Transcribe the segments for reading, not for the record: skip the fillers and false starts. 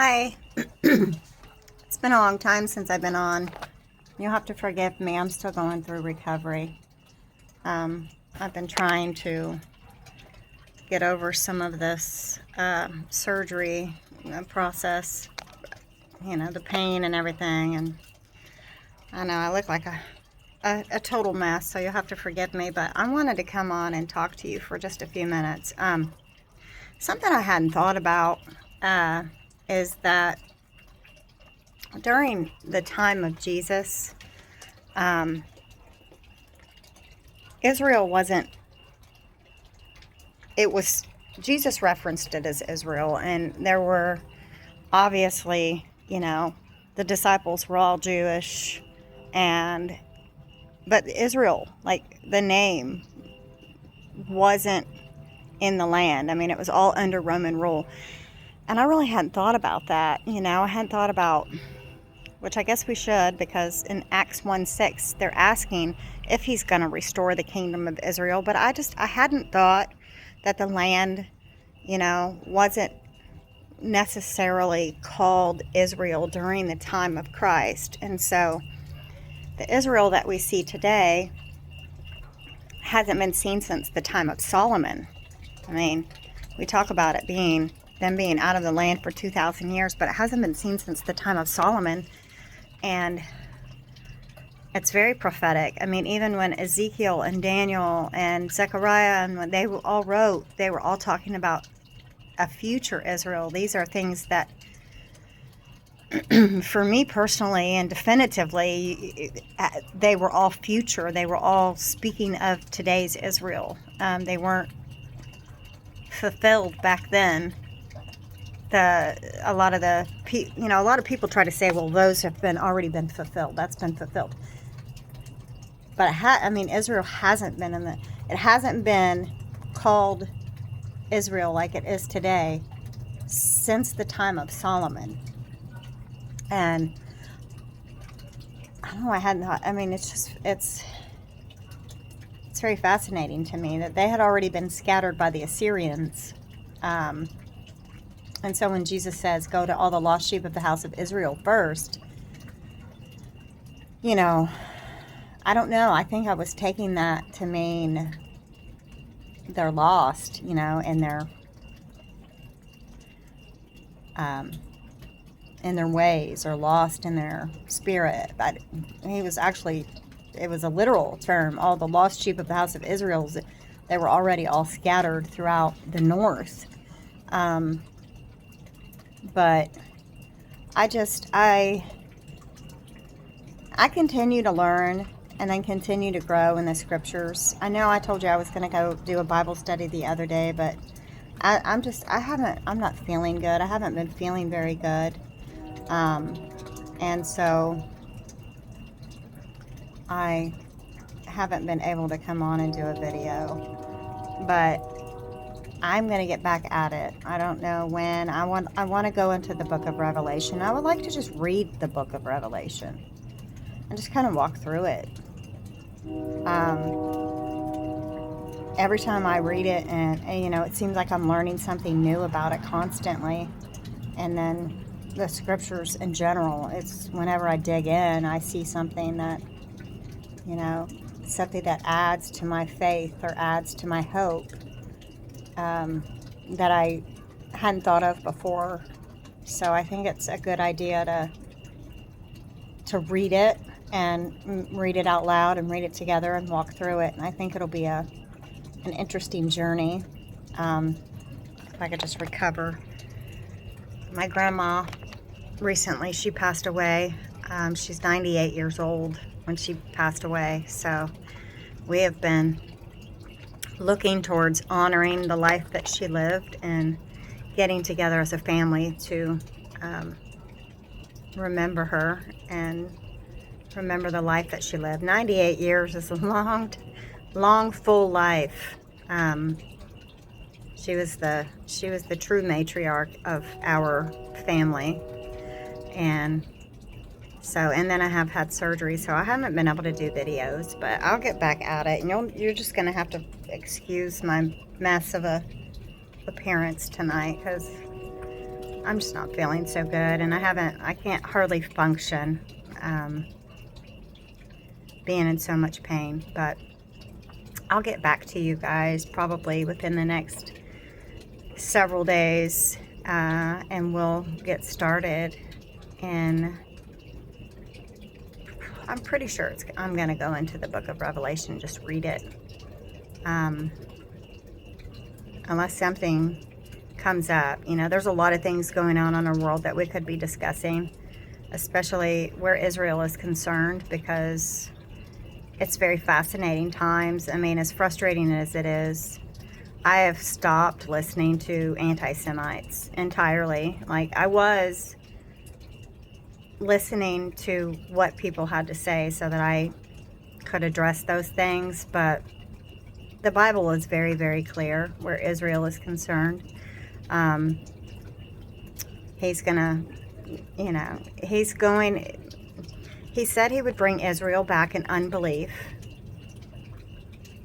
Hi. It's been a long time since I've been on. You'll have to forgive me. I'm still going through recovery. I've been trying to get over some of this surgery process, the pain and everything. And I know I look like a total mess, so you'll have to forgive me. But I wanted to come on and talk to you for just a few minutes. Something I hadn't thought about is that during the time of Jesus, Israel wasn't, it was, Jesus referenced it as Israel, and there were obviously, the disciples were all Jewish, but Israel, like the name, wasn't in the land. I mean, it was all under Roman rule. And I really hadn't thought about that. I hadn't thought about, which I guess we should, because in Acts 1:6, they're asking if he's going to restore the kingdom of Israel. But I hadn't thought that the land, wasn't necessarily called Israel during the time of Christ. And so the Israel that we see today hasn't been seen since the time of Solomon. I mean, we talk about it them being out of the land for 2,000 years, but it hasn't been seen since the time of Solomon. And it's very prophetic. I mean, even when Ezekiel and Daniel and Zechariah, and when they all wrote, they were all talking about a future Israel. These are things that, for me personally and definitively, they were all future. They were all speaking of today's Israel. They weren't fulfilled back then. A lot of people try to say, well, those have already been fulfilled. That's been fulfilled. But Israel hasn't been it hasn't been called Israel like it is today since the time of Solomon. And I don't know, I hadn't thought, it's very fascinating to me that they had already been scattered by the Assyrians. And so when Jesus says, go to all the lost sheep of the house of Israel first, I don't know. I think I was taking that to mean they're lost, in their ways, or lost in their spirit. But it was a literal term. All the lost sheep of the house of Israel, they were already all scattered throughout the north. But I continue to learn and then continue to grow in the scriptures. I know I told you I was going to go do a Bible study the other day, but I'm not feeling good. I haven't been feeling very good. And so I haven't been able to come on and do a video, but I'm going to get back at it. I don't know when. I want to go into the book of Revelation. I would like to just read the book of Revelation and just kind of walk through it. Every time I read it, and it seems like I'm learning something new about it constantly. And then the scriptures in general, it's whenever I dig in, I see something that, something that adds to my faith or adds to my hope, that I hadn't thought of before. So I think it's a good idea to read it and read it out loud and read it together and walk through it. And I think it'll be an interesting journey. If I could just recover. My grandma recently, she passed away. She's 98 years old when she passed away. So we have been looking towards honoring the life that she lived and getting together as a family to remember her and remember the life that she lived. 98 years is a long, full life. She was the true matriarch of our family. And then I have had surgery, so I haven't been able to do videos, but I'll get back at it. And you're just going to have to excuse my mess of a appearance tonight, because I'm just not feeling so good, and I can't hardly function, being in so much pain. But I'll get back to you guys probably within the next several days, and we'll get started. And I'm pretty sure I'm going to go into the book of Revelation, just read it. Unless something comes up. There's a lot of things going on in our world that we could be discussing, especially where Israel is concerned, because it's very fascinating times. I mean, as frustrating as it is, I have stopped listening to anti-Semites entirely. Like, I was listening to what people had to say so that I could address those things, but the Bible is very, very clear where Israel is concerned. He's gonna, he said he would bring Israel back in unbelief,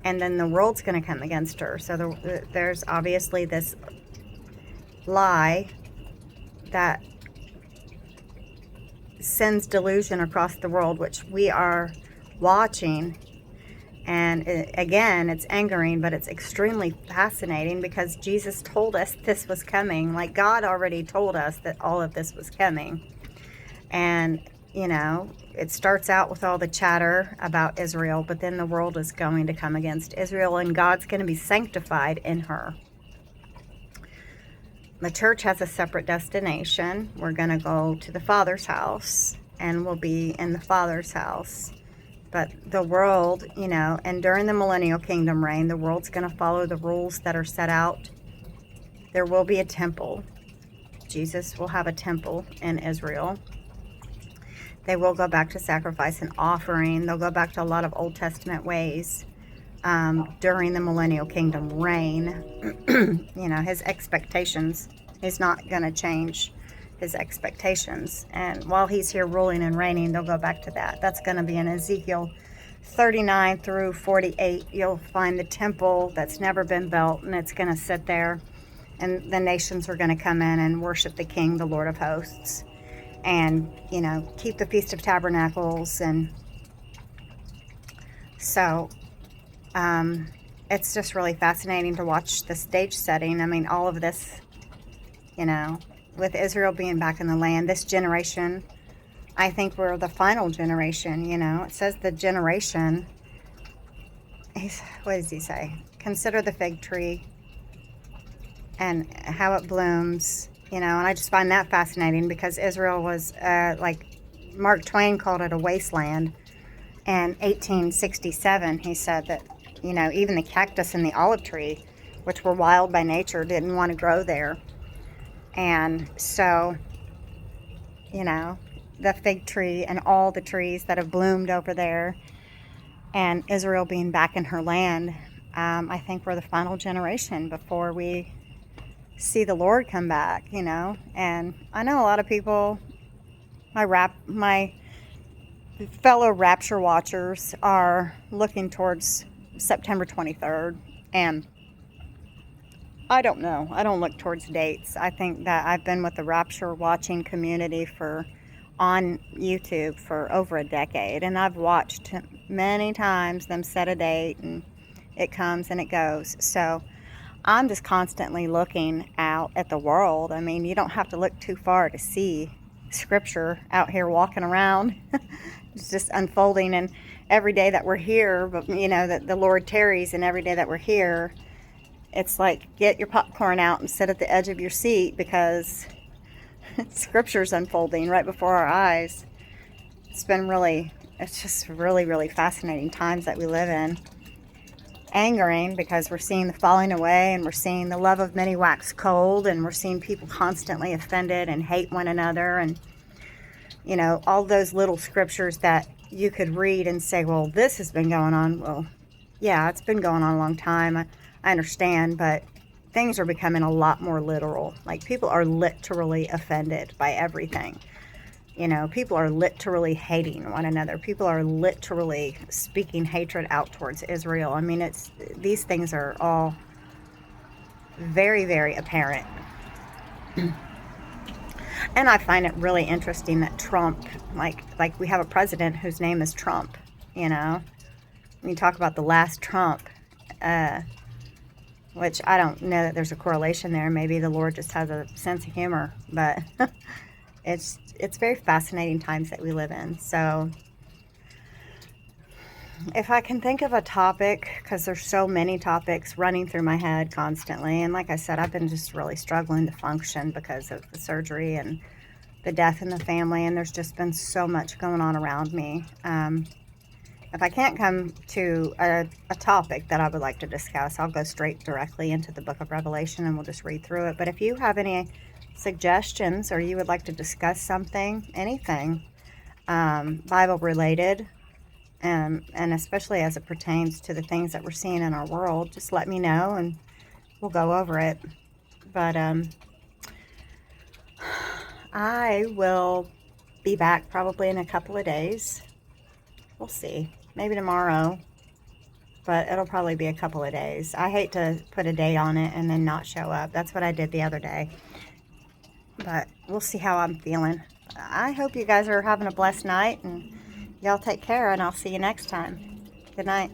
and then the world's going to come against her. So there's obviously this lie that sends delusion across the world, which we are watching. And again, it's angering, but it's extremely fascinating, because Jesus told us this was coming. Like, God already told us that all of this was coming. And, it starts out with all the chatter about Israel, but then the world is going to come against Israel, and God's going to be sanctified in her. The church has a separate destination. We're going to go to the Father's house, and we'll be in the Father's house. But the world, and during the millennial kingdom reign, the world's going to follow the rules that are set out. There will be a temple. Jesus will have a temple in Israel. They will go back to sacrifice and offering. They'll go back to a lot of Old Testament ways during the millennial kingdom reign. His expectations, he's not going to change his expectations. And while he's here ruling and reigning, they'll go back to that. That's going to be in Ezekiel 39 through 48. You'll find the temple that's never been built, and it's going to sit there. And the nations are going to come in and worship the King, the Lord of hosts. And, keep the Feast of Tabernacles. And so it's just really fascinating to watch the stage setting. I mean, all of this, with Israel being back in the land, this generation, I think we're the final generation. It says the generation, what does he say? Consider the fig tree and how it blooms. And I just find that fascinating, because Israel was, like Mark Twain called it, a wasteland. In 1867, he said that, even the cactus and the olive tree, which were wild by nature, didn't want to grow there. And so, the fig tree and all the trees that have bloomed over there, and Israel being back in her land, I think we're the final generation before we see the Lord come back, And I know a lot of people, my fellow rapture watchers, are looking towards September 23rd, and I don't know. I don't look towards dates. I think that I've been with the rapture watching community on YouTube for over a decade, and I've watched many times them set a date, and it comes and it goes. So I'm just constantly looking out at the world. I mean, you don't have to look too far to see Scripture out here walking around. It's just unfolding, and every day that we're here, but that the Lord tarries, and every day that we're here, it's like, get your popcorn out and sit at the edge of your seat, because Scripture's unfolding right before our eyes. It's just really, really fascinating times that we live in. Angering, because we're seeing the falling away, and we're seeing the love of many wax cold, and we're seeing people constantly offended and hate one another, and all those little scriptures that you could read and say, well, this has been going on. Well, yeah, it's been going on a long time. I understand, but things are becoming a lot more literal. Like, people are literally offended by everything. People are literally hating one another. People are literally speaking hatred out towards Israel. I mean, these things are all very, very apparent. And I find it really interesting that Trump, like we have a president whose name is Trump, you know. When you talk about the last Trump, uh, which I don't know that there's a correlation there. Maybe the Lord just has a sense of humor, but it's very fascinating times that we live in. So if I can think of a topic, because there's so many topics running through my head constantly, and like I said, I've been just really struggling to function because of the surgery and the death in the family, and there's just been so much going on around me. If I can't come to a topic that I would like to discuss, I'll go straight directly into the book of Revelation and we'll just read through it. But if you have any suggestions or you would like to discuss something, anything Bible related, and especially as it pertains to the things that we're seeing in our world, just let me know and we'll go over it. But I will be back probably in a couple of days. We'll see. Maybe tomorrow, but it'll probably be a couple of days. I hate to put a date on it and then not show up. That's what I did the other day. But we'll see how I'm feeling. I hope you guys are having a blessed night, and y'all take care, and I'll see you next time. Good night.